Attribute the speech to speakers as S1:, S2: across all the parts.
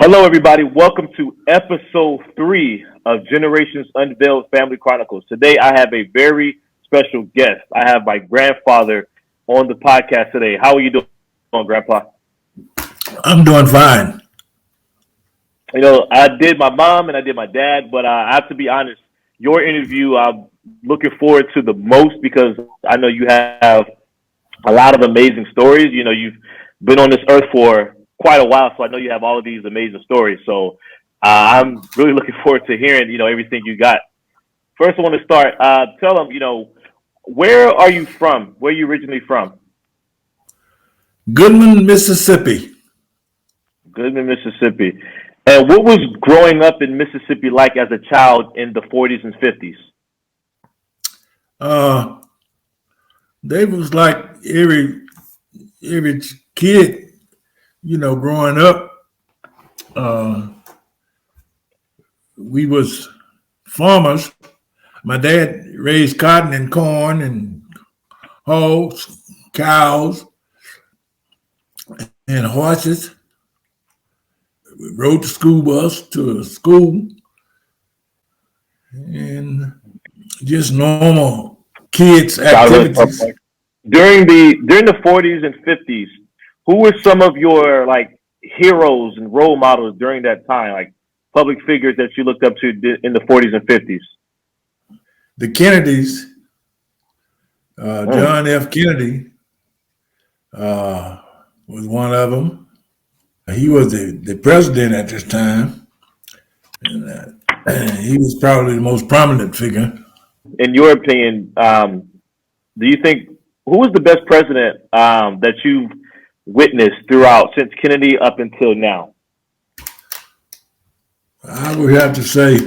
S1: Hello, everybody. Welcome to episode 3 of Generations Unveiled Family Chronicles. Today, I have a very special guest. I have my grandfather on the podcast today. How are you doing, Grandpa?
S2: I'm doing fine.
S1: I did my mom and I did my dad, but I have to be honest, your interview I'm looking forward to the most because I know you have a lot of amazing stories. You've been on this earth for quite a while, so I know you have all of these amazing stories. So I'm really looking forward to hearing, everything you got. First, I want to start. Tell them, where are you from? Where are you originally from?
S2: Goodman, Mississippi.
S1: Goodman, Mississippi. And what was growing up in Mississippi like as a child in the 40s and 50s?
S2: They was like every kid, growing up. We was farmers. My dad raised cotton and corn and hogs, cows, and horses. We rode the school bus to school and just normal kids activities.
S1: During the 40s and 50s, who were some of your like heroes and role models during that time, like public figures that you looked up to in the 40s and 50s?
S2: The Kennedys, John F. Kennedy was one of them. He was the president at this time, and he was probably the most prominent figure.
S1: In your opinion, do you think who was the best president that you've witnessed throughout since Kennedy up until now?
S2: I would have to say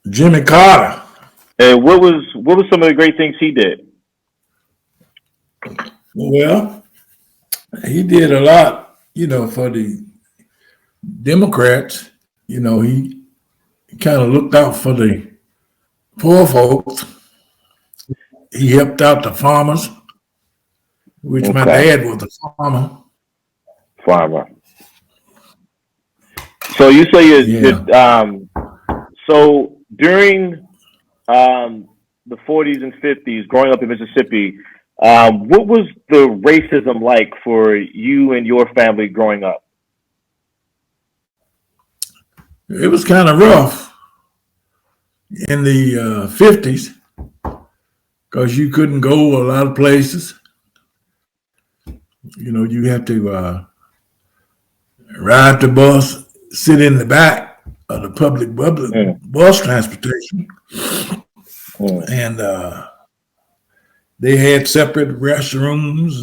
S2: Jimmy Carter.
S1: And what was some of the great things he did?
S2: Well, he did a lot, for the Democrats. He kind of looked out for the poor folks. He helped out the farmers, which my dad was a farmer.
S1: So you say so during the 40s and 50s, growing up in Mississippi, what was the racism like for you and your family growing up?
S2: It was kind of rough in the 50s because you couldn't go a lot of places. You had to ride the bus, sit in the back of the public bus transportation. And they had separate restrooms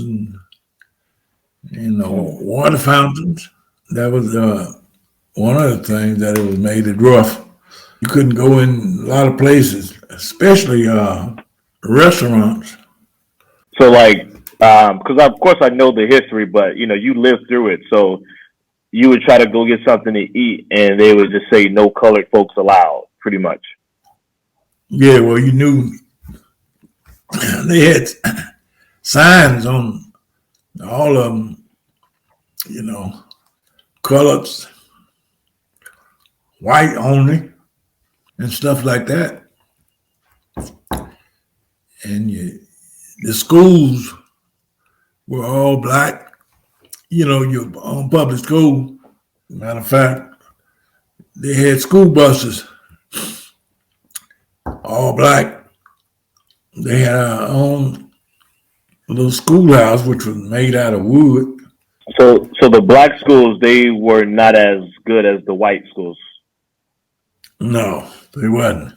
S2: and water fountains. That was one of the things that it was made it rough. You couldn't go in a lot of places, especially restaurants.
S1: So because of course I know the history, but you lived through it. So you would try to go get something to eat and they would just say no colored folks allowed, pretty much.
S2: Yeah, well, you knew they had signs on all of them, colors, white only, and stuff like that. And the schools were all black. Your own public school. Matter of fact, they had school buses, all black. They had our own little schoolhouse, which was made out of wood.
S1: So the black schools, they were not as good as the white schools.
S2: No, they wasn't.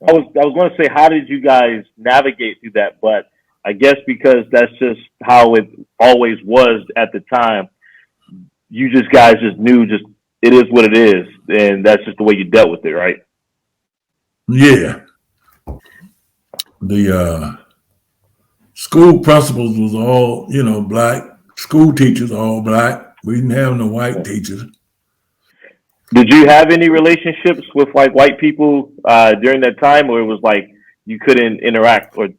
S1: I was going to say, how did you guys navigate through that? But I guess because that's just how it always was at the time. You guys knew it is what it is, and that's just the way you dealt with it, right?
S2: Yeah. The school principals was all, black. School teachers all black. We didn't have no white teachers.
S1: Did you have any relationships with like white people during that time, or it was like you couldn't interact or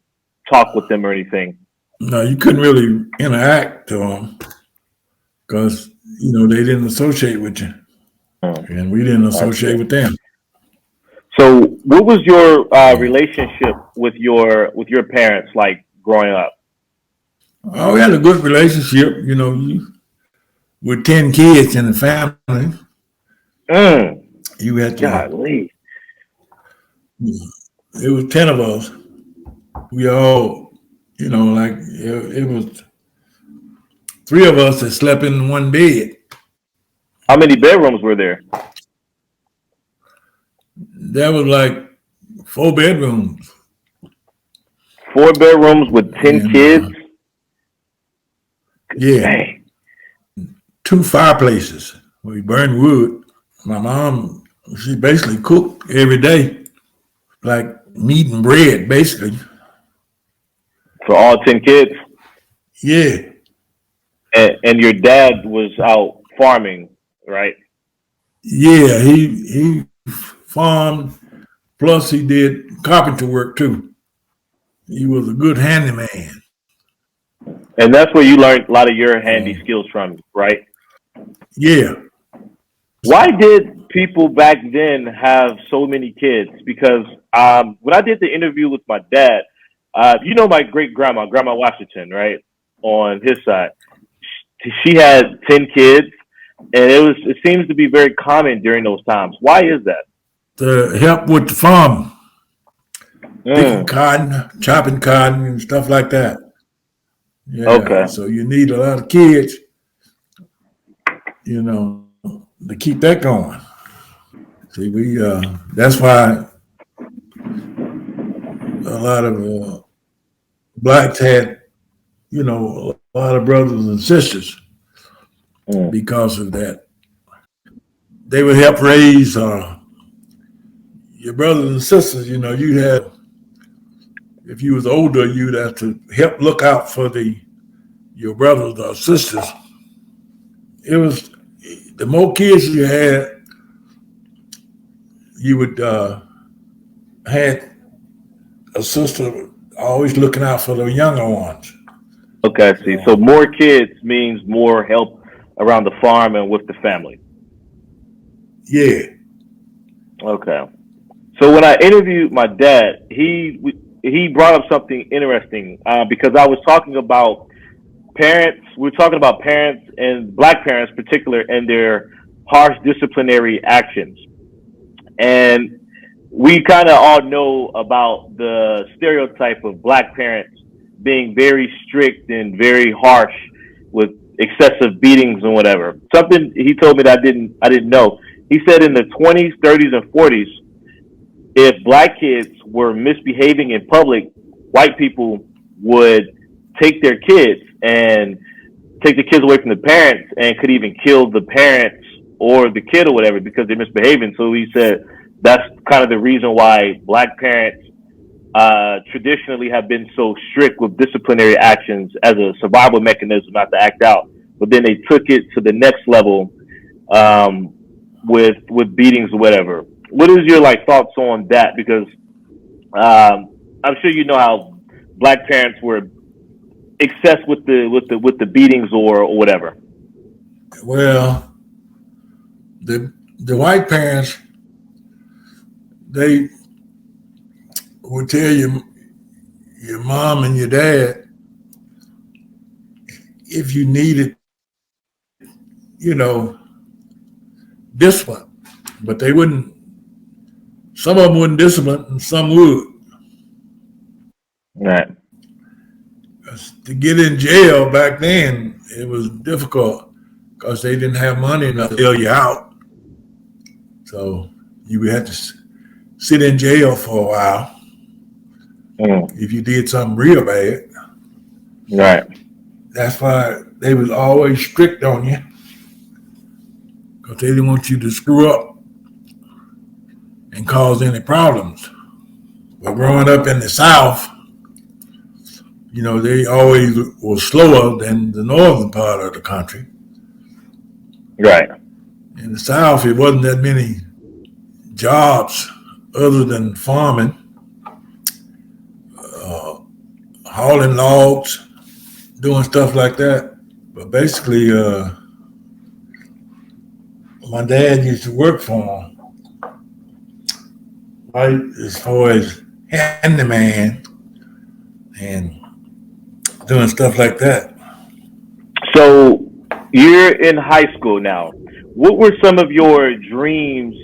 S1: talk with them or anything?
S2: No, you couldn't really interact to them because they didn't associate with you, and we didn't
S1: I see.
S2: associate with them.
S1: So, what was your relationship with your parents like growing up?
S2: Oh, we had a good relationship. With 10 kids in the family,
S1: Mm,
S2: you had to.
S1: golly.
S2: It was 10 of us. We all, like it was three of us that slept in one bed.
S1: How many bedrooms were there?
S2: That was like 4 bedrooms
S1: 4 bedrooms with 10
S2: and
S1: kids.
S2: yeah,
S1: Dang.
S2: 2 fireplaces. We burned wood. My mom, she basically cooked every day, like meat and bread, basically.
S1: For all 10 kids.
S2: Yeah,
S1: And your dad was out farming, right?
S2: yeah. He farmed. Plus, he did carpenter work too. He was a good handyman.
S1: And that's where you learned a lot of your handy
S2: Um,
S1: skills from, right?
S2: yeah.
S1: Why did people back then have so many kids? Because when I did the interview with my dad, my great grandma, Grandma Washington, right, on his side, she had 10 kids, and it seems to be very common during those times. Why is that?
S2: To help with the farm, picking
S1: Mm,
S2: cotton, chopping cotton, and stuff like that. Yeah.
S1: okay.
S2: So you need a lot of kids, to keep that going. See, that's why a lot of blacks had, a lot of brothers and sisters
S1: Mm.
S2: because of that. They would help raise your brothers and sisters. You had, if you was older, you'd have to help look out for your brothers or sisters. It was the more kids you had, you would had a sister always looking out for the younger ones.
S1: Okay, I see. So
S2: So
S1: more kids means more help around the farm and with the family.
S2: yeah,
S1: Okay. So when I interviewed my dad, he brought up something interesting because I was talking about parents. We're talking about parents and black parents, in particular, and their harsh disciplinary actions. And we kind of all know about the stereotype of black parents being very strict and very harsh with excessive beatings and whatever. Something he told me that I didn't know. He said in the 20s, 30s, and 40s, if black kids were misbehaving in public, white people would take their kids and take the kids away from the parents and could even kill the parents or the kid or whatever because they're misbehaving. So he said that's kind of the reason why black parents traditionally have been so strict with disciplinary actions as a survival mechanism not to act out. But then they took it to the next level um, with beatings or whatever. What is your like thoughts on that? Because I'm sure you know how black parents were excess with the beatings or whatever.
S2: well, the white parents, they would tell your mom and your dad if you needed, you know, discipline, but they wouldn't. Some of them wouldn't discipline, and some would.
S1: Right.
S2: 'Cause to get in jail back then, it was difficult because they didn't have money enough to bail you out. So you would have to sit in jail for a while
S1: Mm.
S2: if you did something real bad.
S1: Right.
S2: That's why they was always strict on you because they didn't want you to screw up and cause any problems. But growing up in the South, they always were slower than the northern part of the country.
S1: Right.
S2: In the South, it wasn't that many jobs other than farming, hauling logs. doing stuff like that. But basically, my dad used to work for him, right? As far as handyman and doing stuff like that.
S1: So you're in high school now. What were some of your dreams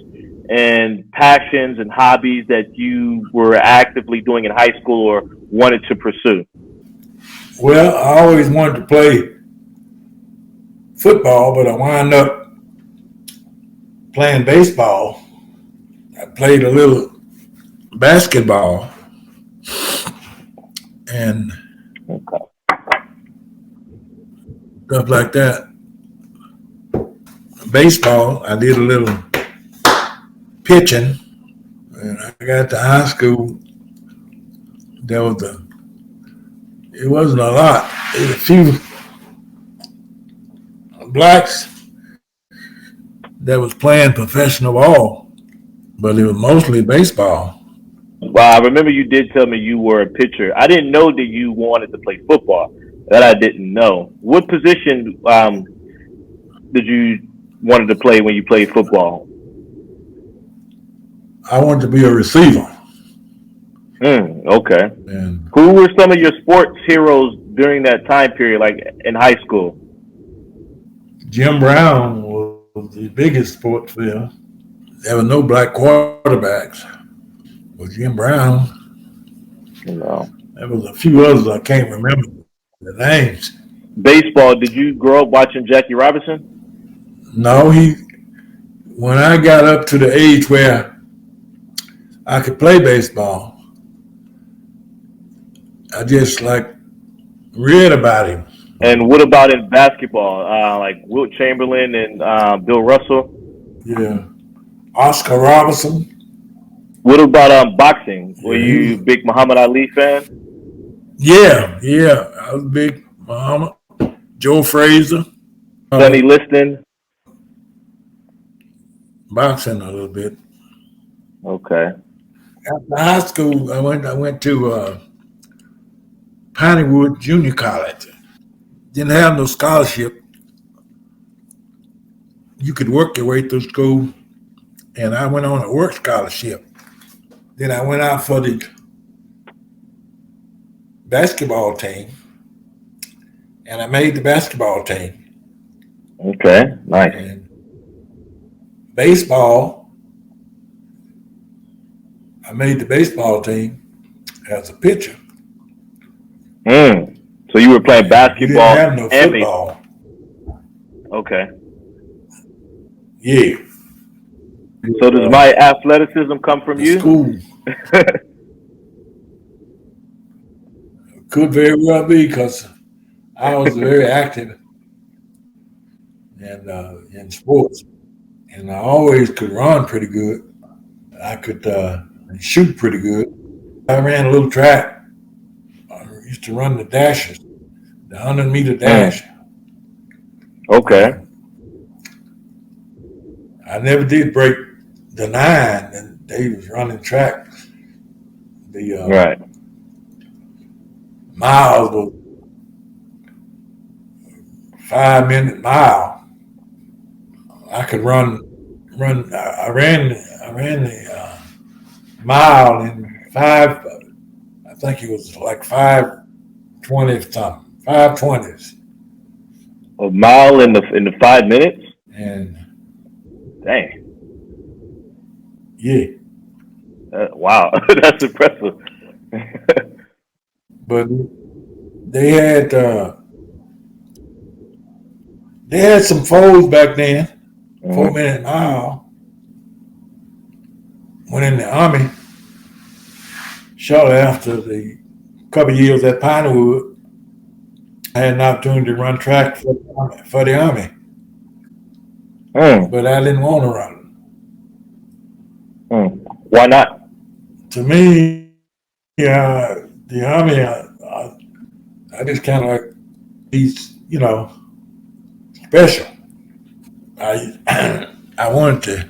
S1: and passions and hobbies that you were actively doing in high school or wanted to pursue?
S2: Well, I always wanted to play football, but I wound up playing baseball. I played a little basketball and
S1: Okay.
S2: stuff like that. Baseball, I did a little pitching. And I got to high school. There was it wasn't a lot. There was a few blacks that was playing professional ball, but it was mostly baseball.
S1: Well, I remember you did tell me you were a pitcher. I didn't know that you wanted to play football. That I didn't know. What position did you wanted to play when you played football?
S2: I wanted to be a receiver.
S1: Okay.
S2: And
S1: Who were some of your sports heroes during that time period, like in high school?
S2: Jim Brown was the biggest sports field. There were no black quarterbacks. But Jim Brown,
S1: No.
S2: there was a few others I can't remember the names.
S1: Baseball. Did you grow up watching Jackie Robinson?
S2: No, when I got up to the age where I could play baseball, I just like read about him.
S1: And what about in basketball? Like Wilt Chamberlain and Bill Russell.
S2: Yeah. Oscar Robertson.
S1: What about boxing? Were
S2: Yeah, he
S1: you
S2: was.
S1: a big Muhammad Ali fan?
S2: Yeah. I was big. Muhammad, Joe Frazier.
S1: Sonny Liston.
S2: Boxing a little bit.
S1: Okay.
S2: After high school, I went to Pineywood Junior College. Didn't have no scholarship. You could work your way through school, and I went on a work scholarship. Then I went out for the basketball team, and I made the basketball team.
S1: Okay. Nice.
S2: And baseball, I made the baseball team as a pitcher,
S1: So you were playing
S2: and we didn't
S1: basketball
S2: have no
S1: and baseball.
S2: football.
S1: Okay.
S2: Yeah,
S1: So does my athleticism come from
S2: the
S1: you?
S2: school could very well be because I was very active in sports, and I always could run pretty good. I could shoot pretty good. I ran a little track. I used to run the dashes, the 100-meter
S1: Mm,
S2: dash,
S1: okay.
S2: and I never did break the 9. And they was running track. The
S1: Right.
S2: miles was 5-minute mile. I could run. I ran the mile in five. I think it was like 5:20 something. 5:20s,
S1: A mile in the 5 minutes.
S2: and
S1: Dang.
S2: yeah.
S1: Wow. That's impressive.
S2: But they had uh, they had some foes back then.
S1: Hmm.
S2: 4-minute mile. Went in the army shortly after the couple of years at Pinewood. I had an opportunity to run track for the army,
S1: Mm,
S2: but I didn't want to run.
S1: why not?
S2: To me, the army, I just kind of like he's special. I I wanted to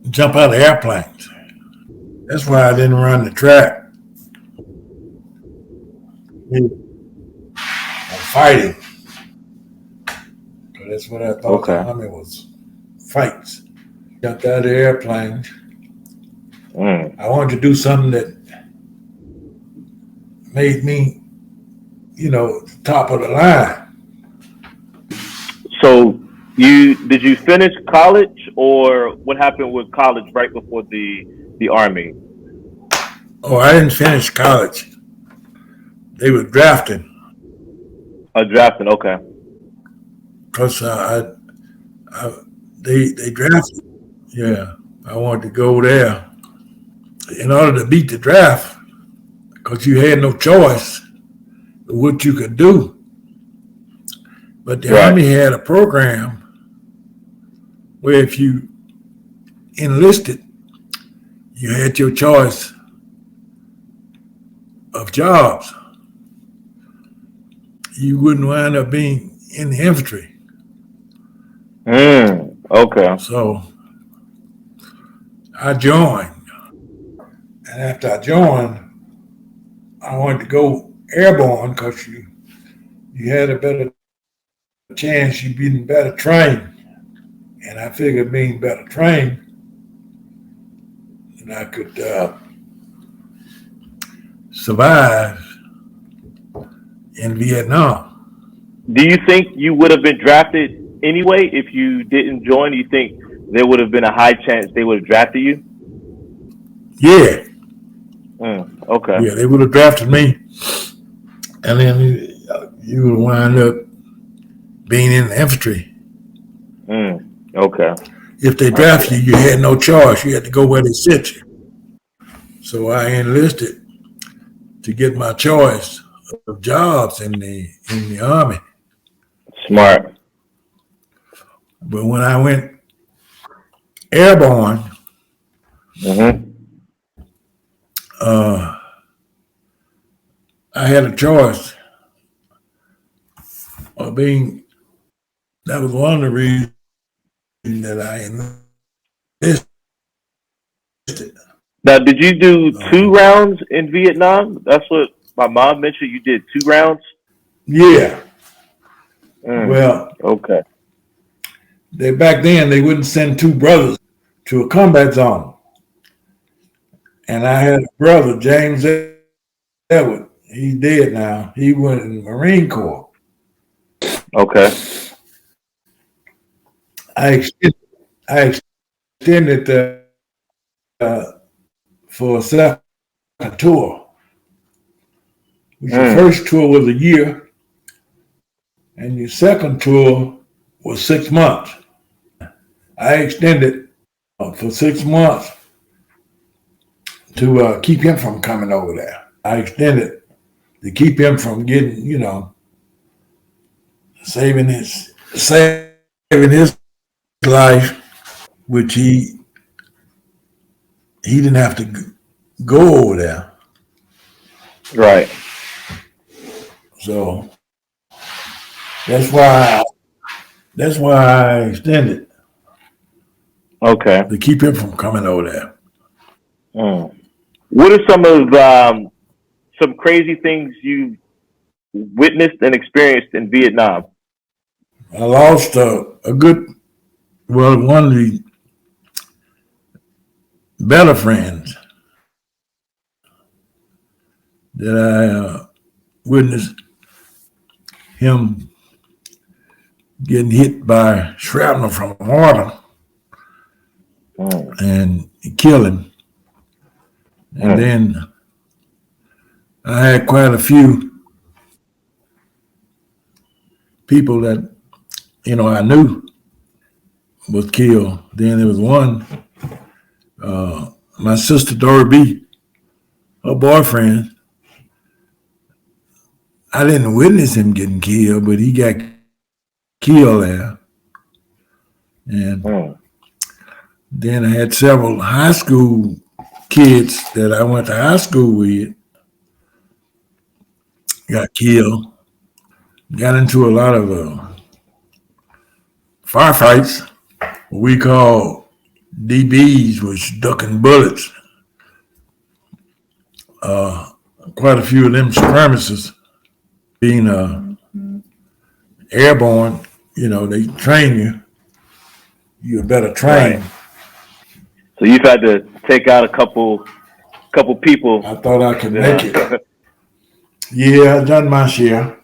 S2: jump out of airplanes. That's why I didn't run the track. fighting. So that's what I thought the
S1: Okay.
S2: Army was, fights. Jumped out of the airplane. I wanted to do something that made me, top of the line.
S1: So did you finish college, or what happened with college right before the army?
S2: Oh, I didn't finish college. They were drafting
S1: Drafting. Okay.
S2: because they drafted. Yeah, I wanted to go there in order to beat the draft because you had no choice of what you could do. But the
S1: Right.
S2: Army had a program where if you enlisted, you had your choice of jobs. You wouldn't wind up being in the infantry.
S1: Okay.
S2: So I joined. And after I joined, I wanted to go airborne because you had a better chance, you'd been better trained. And I figured being better trained, and I could survive in Vietnam.
S1: Do you think you would have been drafted anyway if you didn't join? Do you think there would have been a high chance they would have drafted you?
S2: Yeah,
S1: Okay.
S2: yeah, they would have drafted me, and then you would wind up being in the infantry.
S1: Okay.
S2: If they
S1: I see.
S2: draft you, you had no choice. You had to go where they sent you. So I enlisted to get my choice of jobs in the army.
S1: Smart.
S2: But when I went airborne,
S1: Hmm.
S2: uh, I had a choice of being. That was one of the reasons that I enlisted.
S1: Now, did you do two
S2: Um,
S1: rounds in Vietnam? That's what my mom mentioned. You did 2 rounds.
S2: yeah,
S1: Mm.
S2: well,
S1: Okay.
S2: back then they wouldn't send two brothers to a combat zone, and I had a brother, James Edward. He's dead now. He went in the Marine Corps.
S1: Okay.
S2: I extended, I extended uh, for a second tour, which your
S1: Mm.
S2: first tour was a year, and your second tour was 6 months. I extended for 6 months to keep him from coming over there. I extended to keep him from getting, saving his life, which he didn't have to go over there.
S1: Right.
S2: So that's why that's why I extended
S1: Okay.
S2: to keep him from coming over there.
S1: Mm. What are some crazy things you witnessed and experienced in Vietnam?
S2: I lost a good, well, one of the better friends that I witnessed him getting hit by shrapnel from mortar
S1: Mm.
S2: and kill him. And
S1: Mm.
S2: then I had quite a few people that I knew was killed. Then there was one, my sister Dory B, her boyfriend. I didn't witness him getting killed, but he got killed there. And
S1: Mm.
S2: then I had several high school kids that I went to high school with got killed. Got into a lot of firefights. What we call DBs, which ducking bullets. Quite a few of them skirmishes being airborne, they train you. You're better
S1: Right.
S2: trained.
S1: So you've had to take out a couple people.
S2: I thought I could make it.
S1: Uh,
S2: Yeah, I done my share.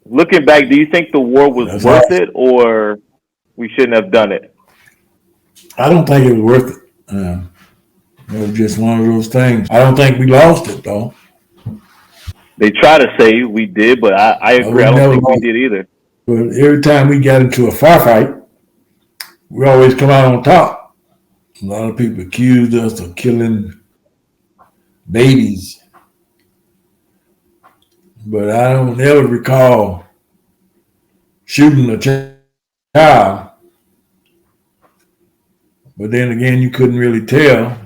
S1: looking back, do you think the war was
S2: That's all.
S1: worth it, or we shouldn't have done it?
S2: I don't think it was worth it. It was just one of those things. I don't think we lost it though.
S1: They try to say we did, but I agree.
S2: We
S1: I don't
S2: never
S1: think we
S2: lost.
S1: did either.
S2: But every time we got into a firefight, we always come out on top. A lot of people accused us of killing babies, but I don't ever recall shooting a child. But then again, you couldn't really tell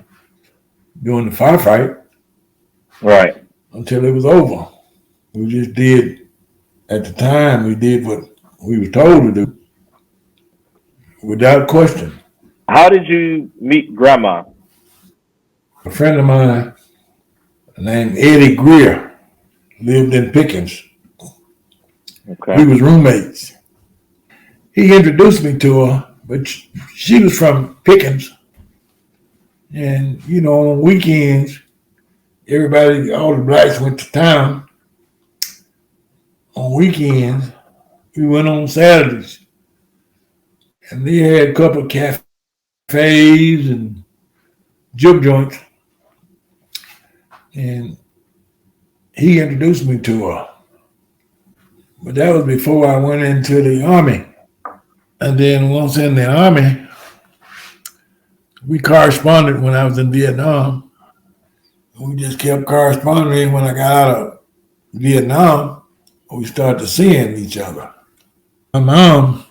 S2: during the firefight
S1: Right.
S2: until it was over. We just did, at the time, we did what we were told to do without question.
S1: How did you meet Grandma?
S2: A friend of mine named Eddie Greer lived in Pickens. We
S1: Okay.
S2: was roommates. He introduced me to her, but she was from Pickens. And, on weekends, everybody, all the blacks went to town. On weekends, we went on Saturdays. And they had a couple of cafes and juke joints. And he introduced me to her. But that was before I went into the Army. And then once in the Army, we corresponded when I was in Vietnam. We just kept corresponding. When I got out of Vietnam, we started seeing each other. My mom,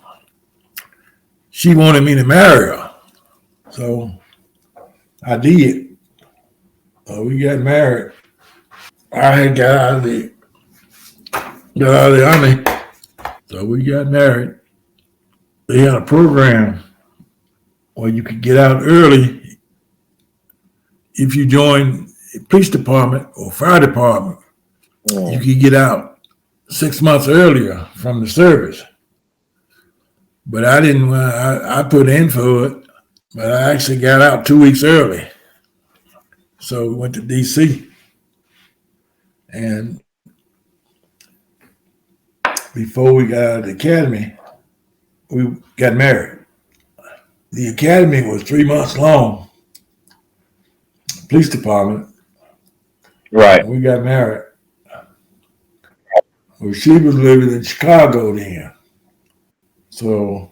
S2: she wanted me to marry her. So I did. We got married. I had got out of the Army. So we got married. They had a program where you could get out early if you joined the police department or fire department. You
S1: Mm.
S2: could get out 6 months earlier from the service. But I didn't. I put in for it, but I actually got out 2 weeks early. So we went to D.C. and before we got out of the academy, we got married. The academy was 3 months long. Police department,
S1: Right.
S2: and we got married. Well, she was living in Chicago then, so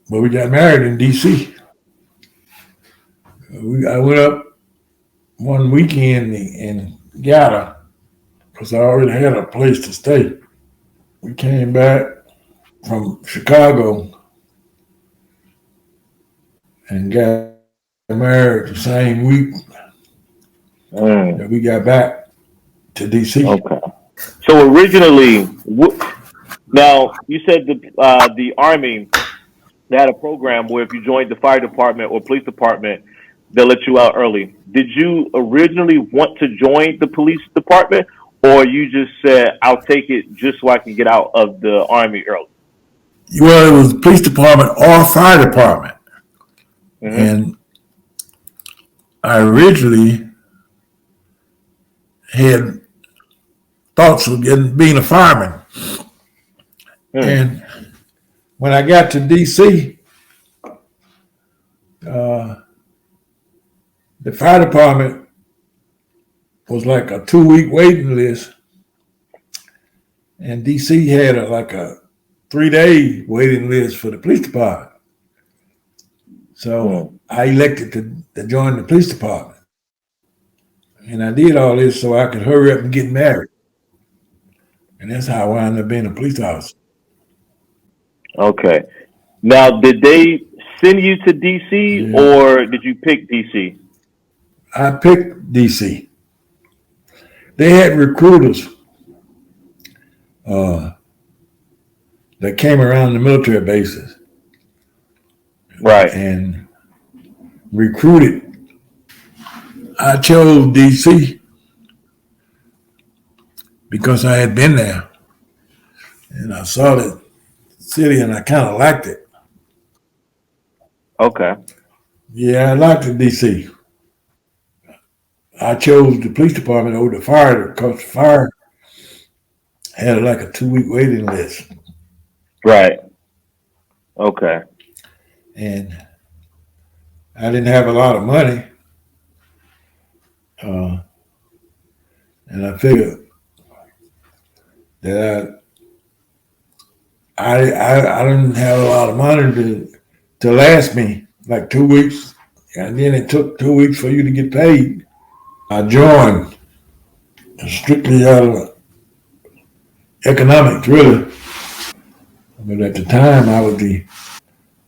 S2: but we got married in D.C. I went up one weekend and got her because I already had a place to stay. We came back from Chicago and got married the same week
S1: Mm.
S2: that we got back to DC.
S1: Okay. So originally, now you said the Army, they had a program where if you joined the fire department or police department, they'll let you out early. Did you originally want to join the police department, or you just said, "I'll take it just so I can get out of the Army early"?
S2: Well, it was police department or fire department.
S1: Mm-hmm.
S2: And I originally had thoughts of being a fireman.
S1: Mm.
S2: And when I got to DC, uh, the fire department was like a 2 week waiting list, and DC had like a 3 day waiting list for the police department. So
S1: Mm.
S2: I elected to join the police department. And I did all this so I could hurry up and get married. And that's how I wound up being a police officer.
S1: Okay. Now, did they send you to DC,
S2: Yeah.
S1: or did you pick DC?
S2: I picked DC. They had recruiters uh, that came around the military bases
S1: Right.
S2: and recruited. I chose DC because I had been there and I saw the city and I kind of liked it.
S1: Okay.
S2: Yeah, I liked the DC. I chose the police department over the fire because the fire had like a 2 week waiting list.
S1: Right. Okay.
S2: And I didn't have a lot of money. Uh, and I figured that I didn't have a lot of money to last me like 2 weeks. And then it took 2 weeks for you to get paid. I joined strictly out of economics, really. But at the time, I was the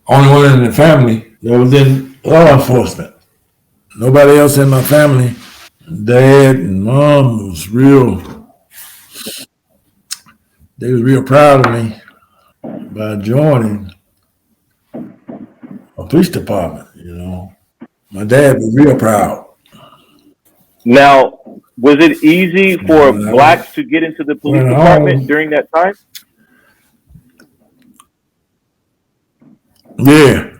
S2: only one in the family that was in law enforcement. Nobody else in my family. Dad and mom was real. They was real proud of me by joining a police department. My dad was real proud.
S1: Now, was it easy
S2: Now
S1: for
S2: when I
S1: blacks to get into the police
S2: went
S1: department
S2: home,
S1: during that time?
S2: yeah,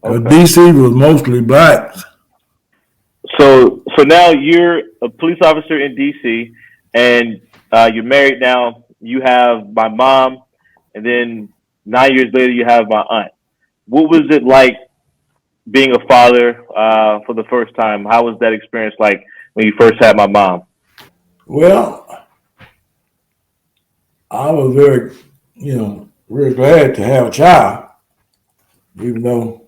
S2: because
S1: Okay.
S2: DC was mostly blacks.
S1: So now you're a police officer in DC, and you're married now. You have my mom, and then 9 years later, you have my aunt. What was it like being a father for the first time? How was that experience like when you first had my mom?
S2: Well, I was very glad to have a child, even though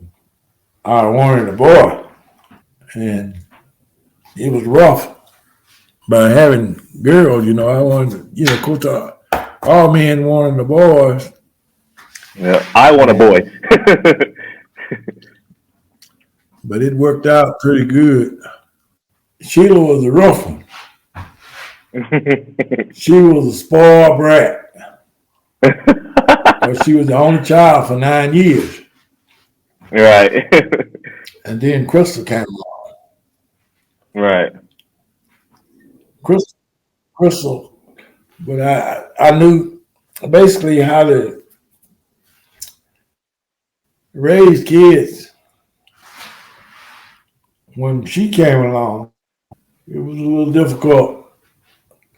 S2: I wanted a boy, and it was rough by having girls. I wanted, of course, all men wanted the boys,
S1: Yeah, I want a boy.
S2: and but it worked out pretty good. Sheila was a rough one. She was a spoiled brat because she was the only child for 9 years,
S1: Right.
S2: and then Crystal came along.
S1: Right.
S2: Crystal, Crystal, but I knew basically how to raise kids when she came along. It was a little difficult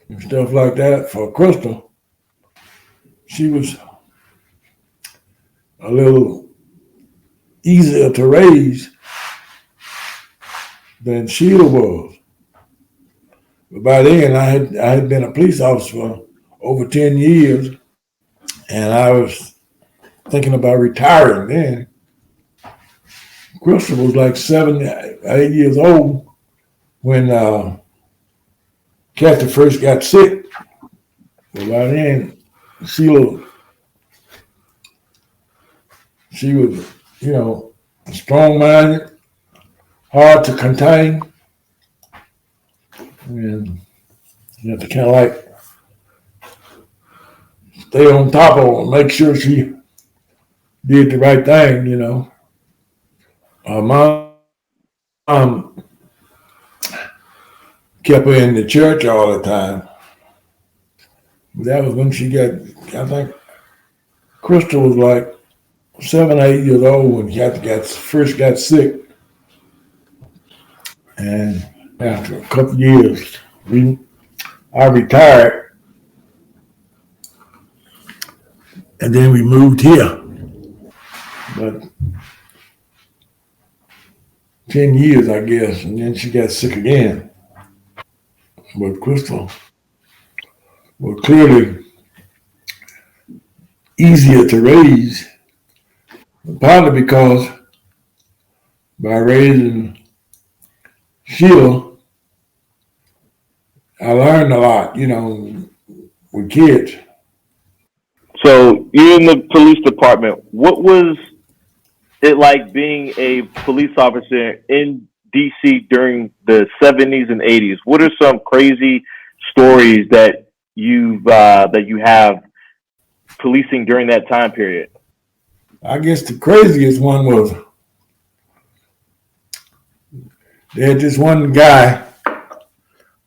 S2: and stuff like that for Crystal. She was a little easier to raise than Sheila was. But by then, I had been a police officer for over 10 years, and I was thinking about retiring then. Crystal was like 7, 8 years old when Kathy first got sick. But by then, Sheila, she was, strong-minded, hard to contain, and you have to kind of like stay on top of her, make sure she did the right thing. Her mom kept her in the church all the time. That was when she got, I think Crystal was like 7, 8 years old when Kathy first got sick. And after a couple of years, I retired, and then we moved here. But 10 years, I guess, and then she got sick again. But Crystal was clearly easier to raise, partly because by raising Sheila, I learned a lot, with kids.
S1: So you're in the police department. What was it like being a police officer in DC during the 70s and 80s? What are some crazy stories that you have policing during that time period?
S2: I guess the craziest one was they had this one guy,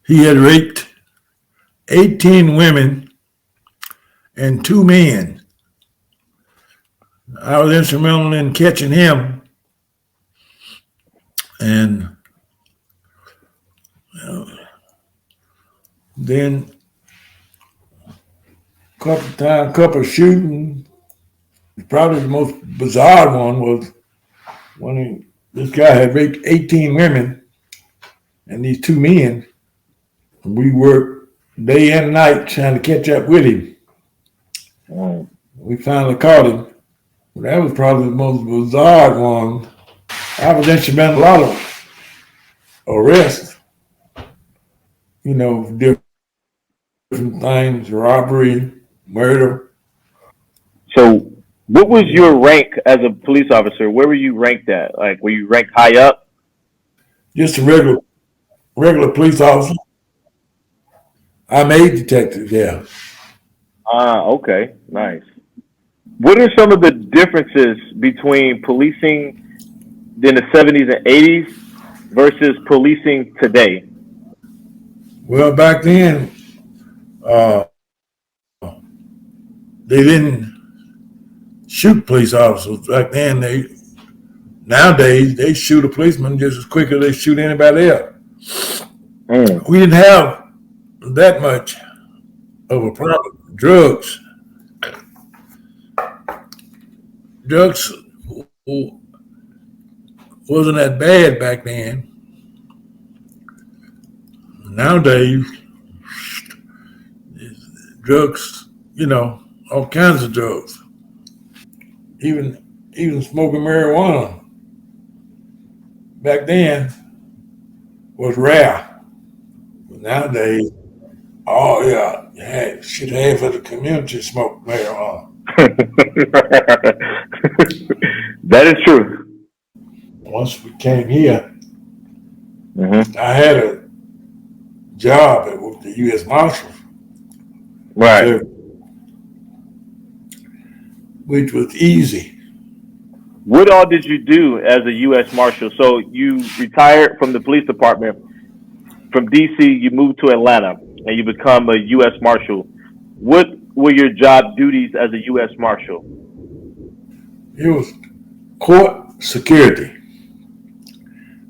S2: he had raped 18 women and 2 men. I was instrumental in catching him, and then couple shooting. Probably the most bizarre one was when this guy had raped 18 women and these 2 men. We worked day and night trying to catch up with him. We finally caught him. That was probably the most bizarre one. I was instrumental in a lot of arrests, different things, robbery, murder.
S1: So, what was your rank as a police officer? Where were you ranked at? Like, were you ranked high up?
S2: Just a regular police officer. I'm a detective, yeah.
S1: Ah, okay, nice. What are some of the differences between policing in the 70s and 80s versus policing today?
S2: Well, back then, uh, they didn't shoot police officers. Back then, nowadays they shoot a policeman just as quick as they shoot anybody else. We didn't have that much of a problem. Drugs wasn't that bad back then. Nowadays, drugs, all kinds of drugs. Even smoking marijuana back then was rare. But nowadays, oh yeah, shit, half of the community smoke marijuana.
S1: That is true.
S2: Once we came here, I had a job at the U.S. Marshals,
S1: Right.
S2: which was easy.
S1: What all did you do as a U.S. Marshal? So you retired from the police department from D.C. You moved to Atlanta and you become a U.S. Marshal. What were your job duties as a U.S. Marshal?
S2: It was court security.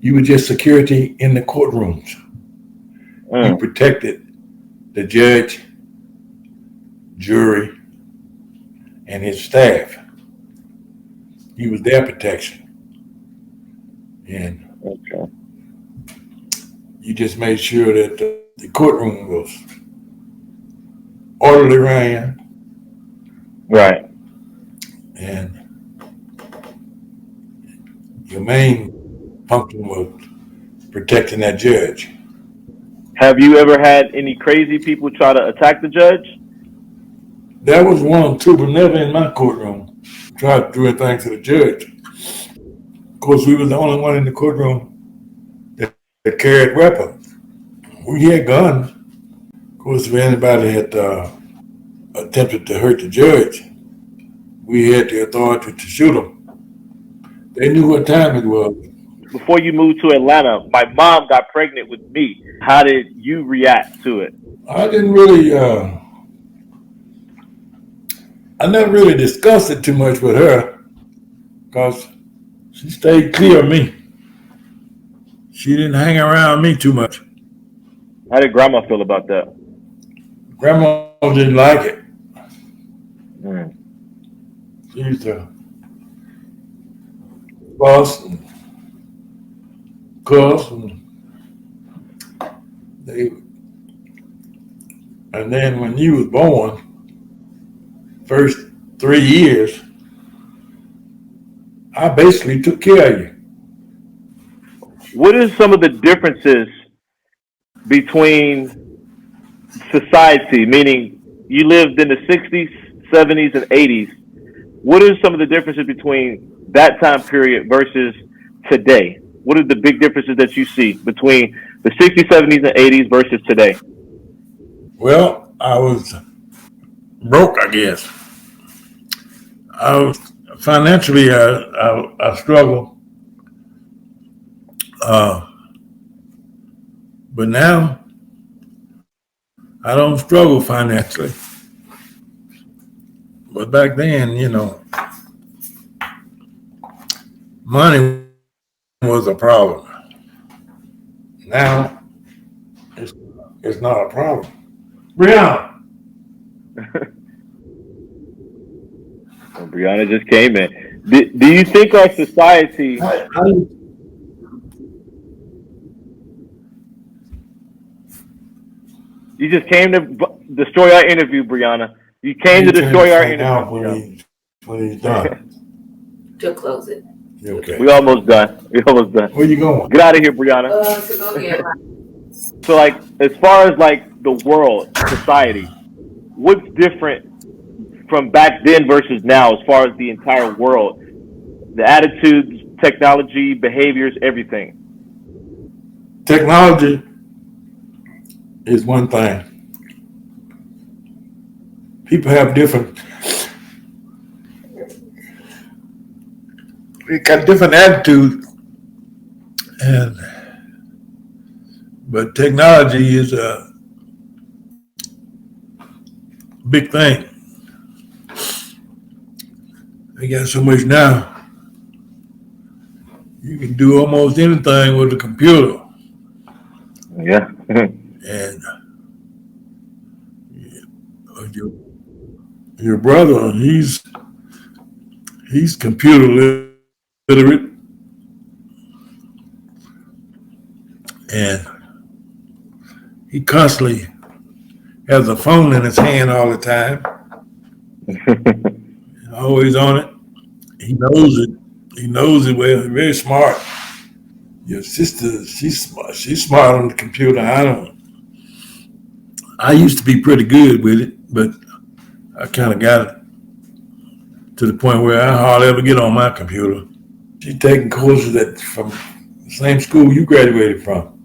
S2: You were just security in the courtrooms. You protected the judge, jury, and his staff. You was their protection. And you just made sure that the courtroom was orderly ran.
S1: Right.
S2: And your main function was protecting that judge.
S1: Have you ever had any crazy people try to attack the judge?
S2: That was one or two, but never in my courtroom. Tried to do anything to the judge. Of course, we was the only one in the courtroom that carried weapons. We had guns. Of course, if anybody had attempted to hurt the judge, we had the authority to shoot them. They knew what time it was.
S1: Before you moved to Atlanta, my mom got pregnant with me. How did you react to it?
S2: I didn't really, I never really discussed it too much with her because she stayed clear of me. She didn't hang around me too much.
S1: How did grandma feel about that?
S2: Grandma didn't like it. She used to fuss and cuss, and then when you was born, first 3 years, I basically took care of you.
S1: What are some of the differences between society, meaning you lived in the 60s, 70s, and 80s? What are some of the differences between that time period versus today? What are the big differences that you see between the 60s, 70s, and 80s versus today?
S2: Well, I was broke, I guess. I was financially, I struggled. But now I don't struggle financially. But back then, money was a problem. Now it's, it's not a problem. Brianna.
S1: Brianna just came in. Do you think our society? You just came to destroy our interview, Brianna. You came to destroy our interview.
S2: When he's done.
S3: To close it.
S2: Okay.
S1: We almost done.
S2: Where you going?
S1: Get out of here, Brianna.
S3: To go get
S1: So, like, as far as like the world, society, what's different from back then versus now, as far as the entire world, the attitudes, technology, behaviors, everything?
S2: Technology is one thing. People have they got different attitudes, but technology is a big thing. They got so much now. You can do almost anything with a computer.
S1: Yeah.
S2: And your brother, he's computer literate, and he constantly has a phone in his hand all the time, always on it. He knows it. He knows it well. Very smart. Your sister, she's smart. She's smart on the computer. I used to be pretty good with it, but I kind of got it to the point where I hardly ever get on my computer. She's taking courses from the same school you graduated from.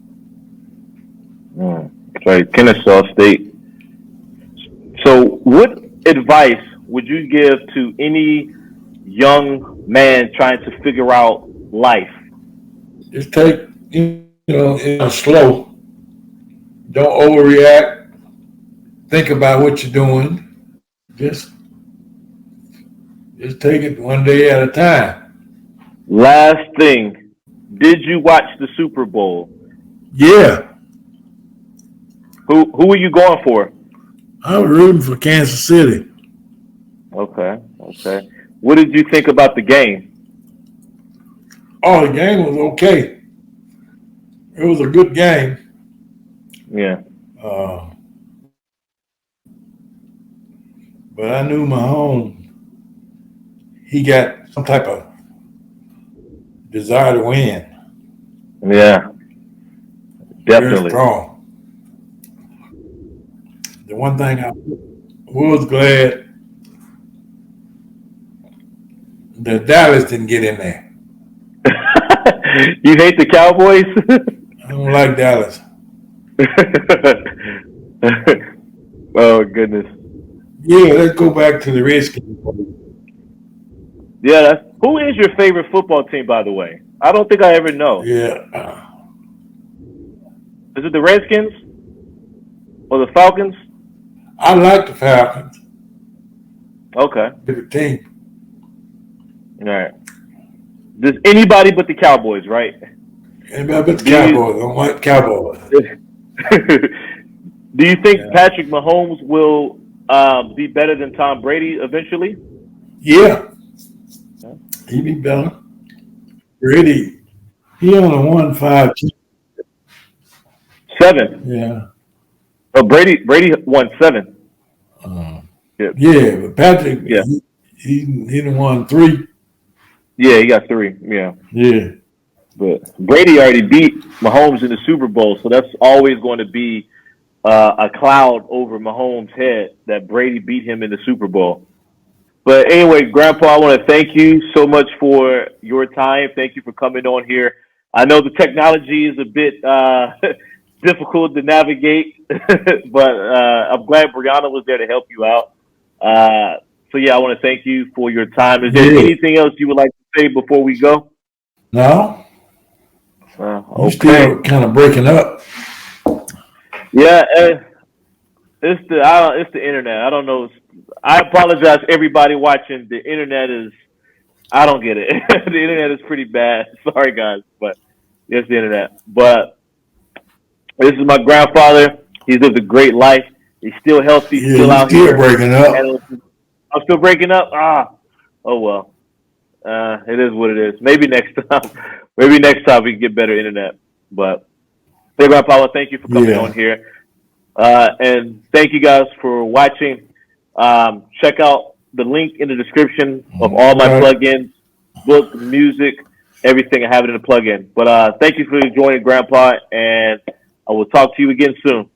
S1: Right, Kennesaw State. So, what advice would you give to any young man trying to figure out life?
S2: Just take, slow. Don't overreact. Think about what you're doing. Just take it one day at a time.
S1: Last thing, did you watch the Super Bowl?
S2: Yeah.
S1: Who were you going for?
S2: I was rooting for Kansas City.
S1: Okay. What did you think about the game?
S2: Oh, the game was okay. It was a good game.
S1: Yeah.
S2: But I knew Mahomes, he got some type of desire to win.
S1: Yeah. Definitely.
S2: Very strong. The one thing I was glad that Dallas didn't get in there.
S1: You hate the Cowboys?
S2: I don't like Dallas.
S1: Oh, goodness.
S2: Yeah, let's go back to the Redskins.
S1: Yeah, who is your favorite football team, by the way? I don't think I ever know.
S2: Yeah.
S1: Is it the Redskins or the Falcons?
S2: I like the Falcons.
S1: Okay.
S2: Different team.
S1: All right. Does anybody but the Cowboys, right?
S2: Anybody but the Cowboys. I don't like Cowboys.
S1: Do you think Patrick Mahomes will be better than Tom Brady eventually?
S2: Yeah. He be better. Brady, he only won 5.
S1: 7.
S2: Yeah.
S1: Oh, Brady won 7.
S2: Yeah, but Patrick, he done won 3.
S1: Yeah, he got 3. Yeah.
S2: Yeah.
S1: But Brady already beat Mahomes in the Super Bowl, so that's always going to be a cloud over Mahomes' head that Brady beat him in the Super Bowl. But anyway, Grandpa, I want to thank you so much for your time. Thank you for coming on here. I know the technology is a bit difficult to navigate, but I'm glad Brianna was there to help you out. So, yeah, I want to thank you for your time. Is there anything else you would like to say before we go?
S2: No.
S1: Okay.
S2: You're still kind of breaking up.
S1: Yeah. It's the internet. I don't know. I apologize, everybody watching. The internet is. I don't get it. The internet is pretty bad. Sorry, guys, but it's the internet. But this is my grandfather. He's lived a great life. He's still healthy,
S2: Yeah,
S1: still
S2: you
S1: out
S2: still
S1: here.
S2: breaking up.
S1: And I'm still breaking up. Oh well. It is what it is. Maybe next time. Maybe next time we can get better internet. But hey, Grandpa, thank you for coming on here. And thank you guys for watching. Check out the link in the description of all my plugins, book, music, everything. I have it in the plugin. But thank you for joining, Grandpa, and I will talk to you again soon.